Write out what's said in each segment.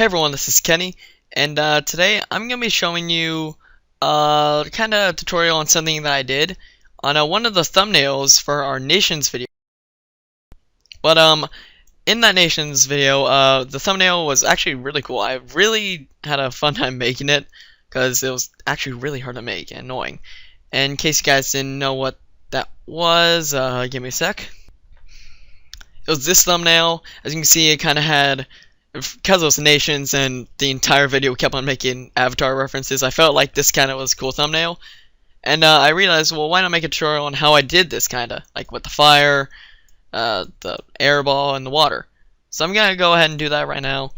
Hey everyone, this is Kenny, and today I'm going to be showing you kind of tutorial on something that I did on one of the thumbnails for our Nations video. But in that Nations video, the thumbnail was actually really cool. I really had a fun time making it because it was actually really hard to make and annoying. And in case you guys didn't know what that was, give me a sec. It was this thumbnail. As you can see, it kind of had, because it was Nations and the entire video kept on making Avatar references, I felt like this kind of was a cool thumbnail. And I realized, well, why not make a tutorial on how I did this kind of, like with the fire, the air ball, and the water. So I'm going to go ahead and do that right now.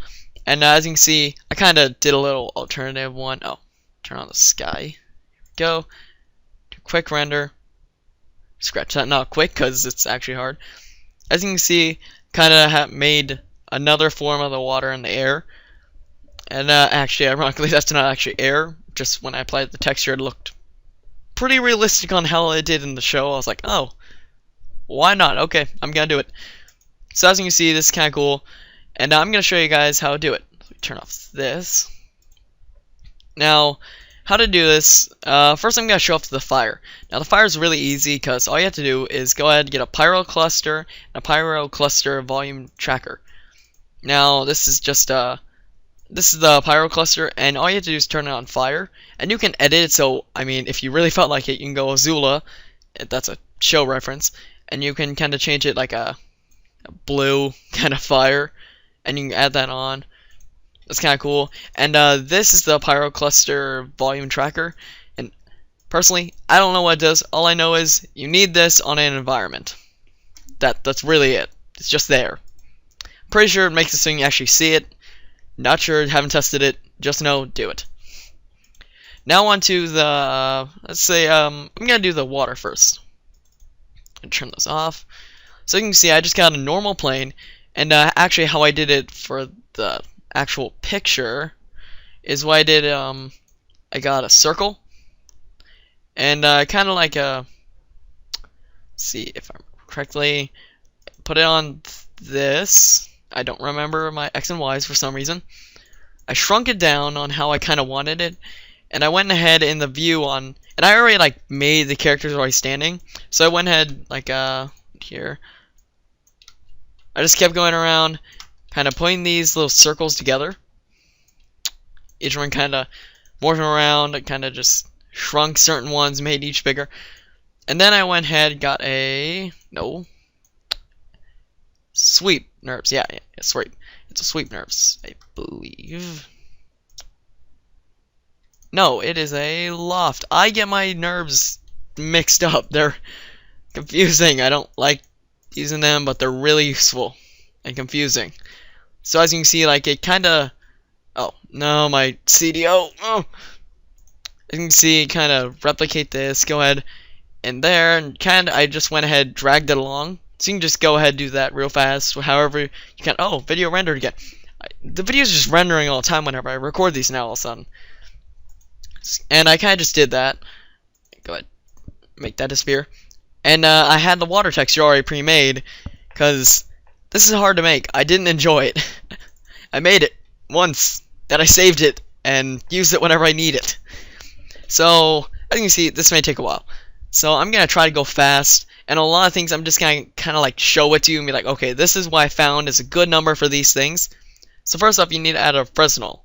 And as you can see, I kind of did a little alternative one. Oh, turn on the sky. Here we go. Do quick render. Scratch that, not quick, because it's actually hard. As you can see, kind of made another form of the water in the air. And actually, ironically, that's not actually air. Just when I applied the texture, it looked pretty realistic on how it did in the show. I was like, oh, why not? Okay, I'm going to do it. So as you can see, this is kind of cool. And I'm going to show you guys how to do it. Let me turn off this. Now, how to do this, first I'm going to show off the fire. Now the fire is really easy because all you have to do is go ahead and get a pyro cluster and a pyro cluster volume tracker. Now this is just this is the pyro cluster, and all you have to do is turn it on fire, and you can edit it. So I mean, if you really felt like it, you can go Azula, that's a show reference, and you can kind of change it like a blue kind of fire, and you can add that on. That's kind of cool. And this is the pyro cluster volume tracker. And personally, I don't know what it does. All I know is you need this on an environment. That's really it. It's just there. Pretty sure it makes it so you can actually see it. Not sure, haven't tested it. Just know, do it. Now on to the, let's say, I'm going to do the water first. And turn this off. So you can see I just got a normal plane. And actually how I did it for the actual picture is what I did. I got a circle and kind of like a, see if I remember correctly, put it on this. I don't remember my X and Y's for some reason. I shrunk it down on how I kind of wanted it, and I went ahead in the view on, and I already like made the characters already standing, so I went ahead like here. I just kept going around, kind of putting these little circles together. Each one kind of morphing around. I kind of just shrunk certain ones, made each bigger. And then I went ahead, got a, no, sweep nerves. Yeah, sweep. It's a sweep nerves, I believe. No, it is a loft. I get my nerves mixed up. They're confusing. I don't like using them, but they're really useful and confusing. So as you can see, like it kind of, oh no, my CDO. Oh, as you can see, kind of replicate this. Go ahead and there, and kind of I just went ahead, dragged it along. So you can just go ahead and do that real fast. However you can. Oh, video rendered again. The video is just rendering all the time whenever I record these now all of a sudden. And I kind of just did that. Go ahead, make that disappear. And I had the water texture already pre-made because this is hard to make. I didn't enjoy it. I made it once, then I saved it and used it whenever I need it. So as you can see, this may take a while. So I'm gonna try to go fast, and a lot of things I'm just gonna kind of like show it to you and be like, okay, this is what I found is a good number for these things. So first off, you need to add a Fresnel.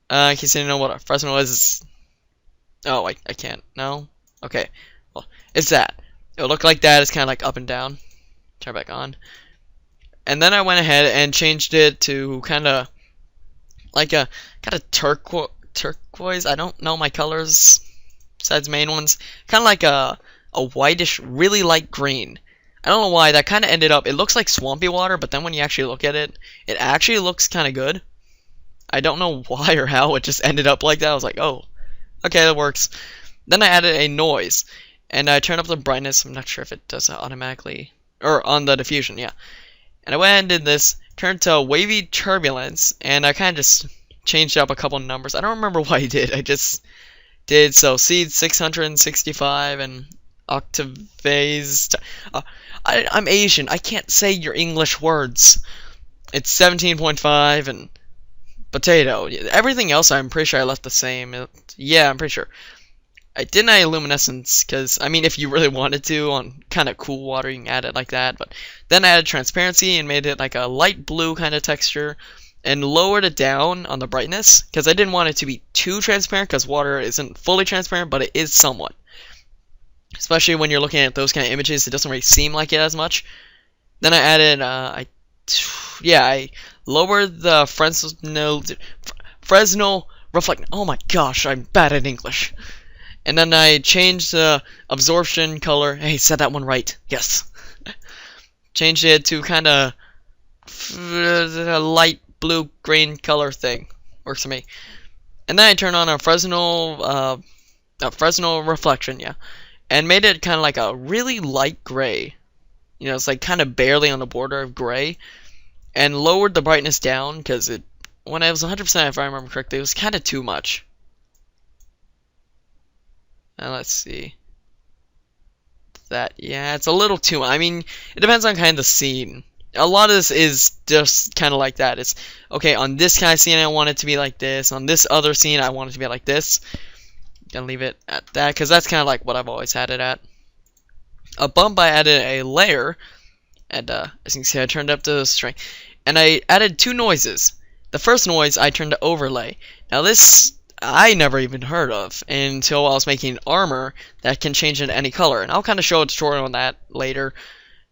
In case you didn't know what a Fresnel is, oh, I can't. No. Okay. Well, it's that. It'll look like that. It's kind of like up and down. Turn back on. And then I went ahead and changed it to kind of like a kind of turquoise. I don't know my colors besides main ones. Kind of like a whitish, really light green. I don't know why that kind of ended up. It looks like swampy water, but then when you actually look at it, it actually looks kind of good. I don't know why or how it just ended up like that. I was like, oh, okay, that works. Then I added a noise, and I turned up the brightness. I'm not sure if it does it automatically, or on the diffusion, yeah. And I went ahead and did this, turned to wavy turbulence, and I kind of just changed up a couple of numbers. I don't remember what I did. I just did, so seed 665 and octaves. I'm Asian. I can't say your English words. It's 17.5 and potato. Everything else I'm pretty sure I left the same. Yeah, I'm pretty sure. I didn't add luminescence because, I mean, if you really wanted to on kind of cool water, you can add it like that. But then I added transparency and made it like a light blue kind of texture and lowered it down on the brightness because I didn't want it to be too transparent because water isn't fully transparent, but it is somewhat. Especially when you're looking at those kind of images, it doesn't really seem like it as much. Then I added, I lowered the Fresnel reflect. Oh my gosh, I'm bad at English. And then I changed the absorption color. Hey, said that one right. Yes. Changed it to kind of a light blue green color thing. Works for me. And then I turned on a Fresnel reflection, yeah, and made it kind of like a really light gray. You know, it's like kind of barely on the border of gray, and lowered the brightness down because when it was 100%, if I remember correctly, it was kind of too much. And let's see. Yeah, it's a little too much. I mean, it depends on kind of the scene. A lot of this is just kind of like that. It's, okay, on this kind of scene I want it to be like this. On this other scene I want it to be like this. Gonna leave it at that, because that's kind of like what I've always had it at. A bump, I added a layer. And as you can see, I turned up the strength. And I added two noises. The first noise I turned to overlay. Now this I never even heard of until I was making armor that can change into any color. And I'll kind of show a tutorial on that later.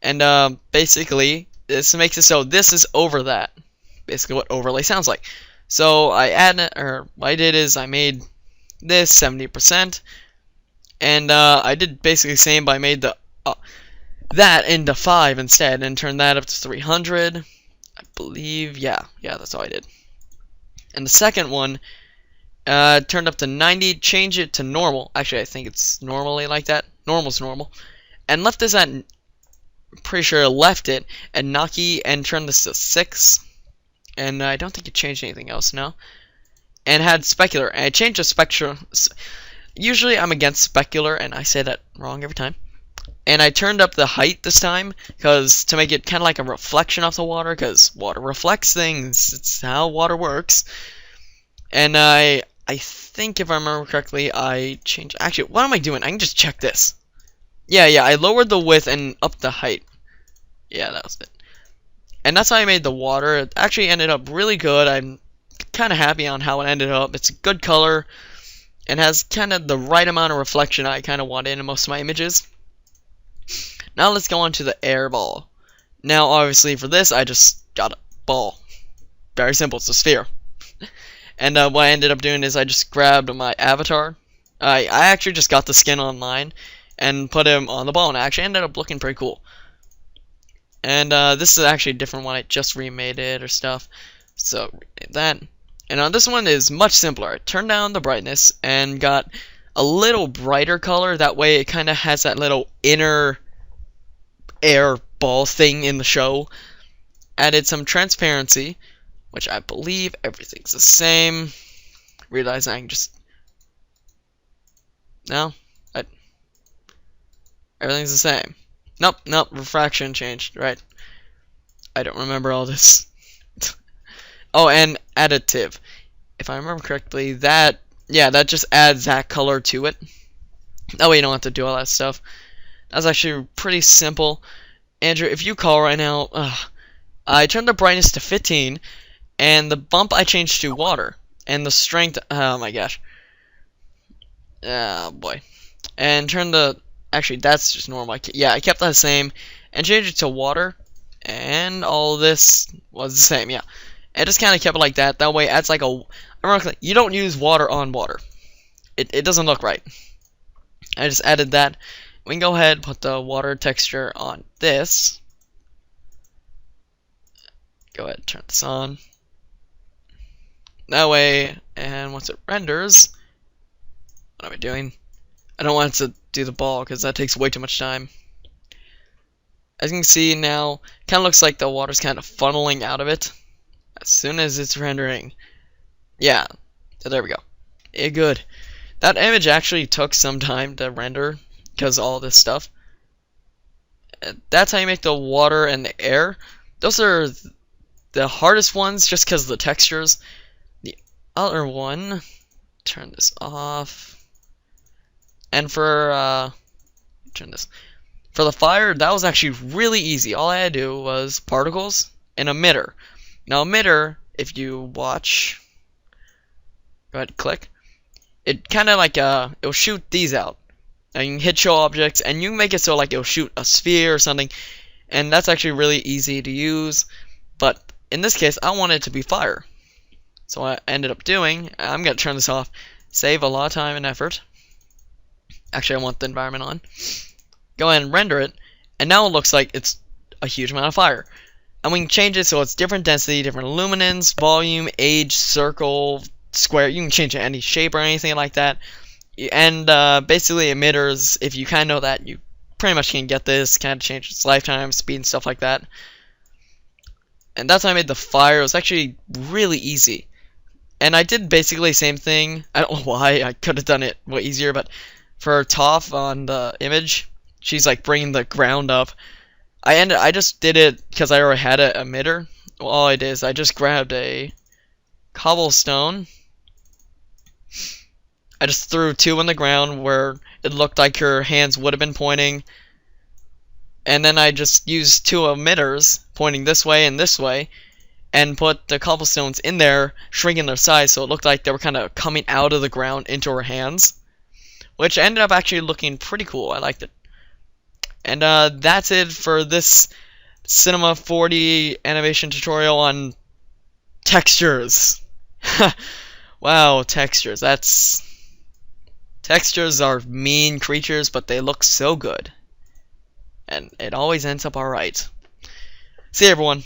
And basically, this makes it so this is over that. Basically what overlay sounds like. So what I did is I made this 70%. And I did basically the same, but I made that into 5 instead and turned that up to 300. I believe, yeah, that's all I did. And the second one, turned up to 90, change it to normal. Actually, I think it's normally like that. Normal's normal. And left this at, pretty sure I left it at Naki and turned this to 6. And I don't think it changed anything else, no. And had specular. And I changed the spectrum. Usually I'm against specular, and I say that wrong every time. And I turned up the height this time because to make it kind of like a reflection of the water, because water reflects things. It's how water works. And I think if I remember correctly, I changed. Actually, what am I doing? I can just check this. Yeah, I lowered the width and upped the height. Yeah, that was it. And that's how I made the water. It actually ended up really good. I'm kind of happy on how it ended up. It's a good color and has kind of the right amount of reflection I kind of wanted in most of my images. Now let's go on to the air ball. Now obviously for this I just got a ball. Very simple, it's a sphere. And what I ended up doing is I just grabbed my avatar. I actually just got the skin online and put him on the ball, and it actually ended up looking pretty cool. And this is actually a different one, I just remade it or stuff. So that. And on this one is much simpler. I turned down the brightness and got a little brighter color. That way it kind of has that little inner air ball thing in the show. Added some transparency, which I believe everything's the same. Realize I can just... No? Everything's the same. Nope, refraction changed, right. I don't remember all this. Oh, and additive. If I remember correctly, that just adds that color to it. That way you don't have to do all that stuff. That's actually pretty simple. Andrew, if you call right now, I turned the brightness to 15, and the bump I changed to water, and the strength, oh my gosh. Oh boy. And turned the, actually that's just normal. I kept that the same, and changed it to water, and all this was the same, yeah. I just kind of kept it like that. That way it adds like a, ironically, you don't use water on water. It doesn't look right. I just added that. We can go ahead and put the water texture on this. Go ahead and turn this on. That way, and once it renders, what am I doing? I don't want it to do the ball because that takes way too much time. As you can see now, kind of looks like the water's kind of funneling out of it as soon as it's rendering. Yeah, so there we go. Yeah, good. That image actually took some time to render because of all this stuff. That's how you make the water and the air. Those are the hardest ones just because of the textures. other one, turn this off. And for turn this. For the fire, that was actually really easy. All I had to do was particles and emitter. Now emitter, if you watch, go ahead and click. It kind of like it'll shoot these out. Now you can hit show objects, and you can make it so like it'll shoot a sphere or something, and that's actually really easy to use. But in this case, I want it to be fire. So what I ended up doing, I'm gonna turn this off, save a lot of time and effort. Actually, I want the environment on. Go ahead and render it, and now it looks like it's a huge amount of fire. And we can change it so it's different density, different luminance, volume, age, circle, square. You can change it any shape or anything like that. And basically emitters, if you kind of know that, you pretty much can get this, kind of change its lifetime, speed, and stuff like that. And that's how I made the fire. It was actually really easy. And I did basically the same thing. I don't know why. I could have done it way easier, but for Toph on the image, she's like bringing the ground up. I just did it because I already had an emitter. Well, all I did is I just grabbed a cobblestone. I just threw 2 on the ground where it looked like her hands would have been pointing. And then I just used 2 emitters pointing this way and this way, and put the cobblestones in there, shrinking their size so it looked like they were kind of coming out of the ground into her hands, which ended up actually looking pretty cool. I liked it. And that's it for this Cinema 4D animation tutorial on textures. Wow, textures. Textures are mean creatures, but they look so good. And it always ends up alright. See you, everyone.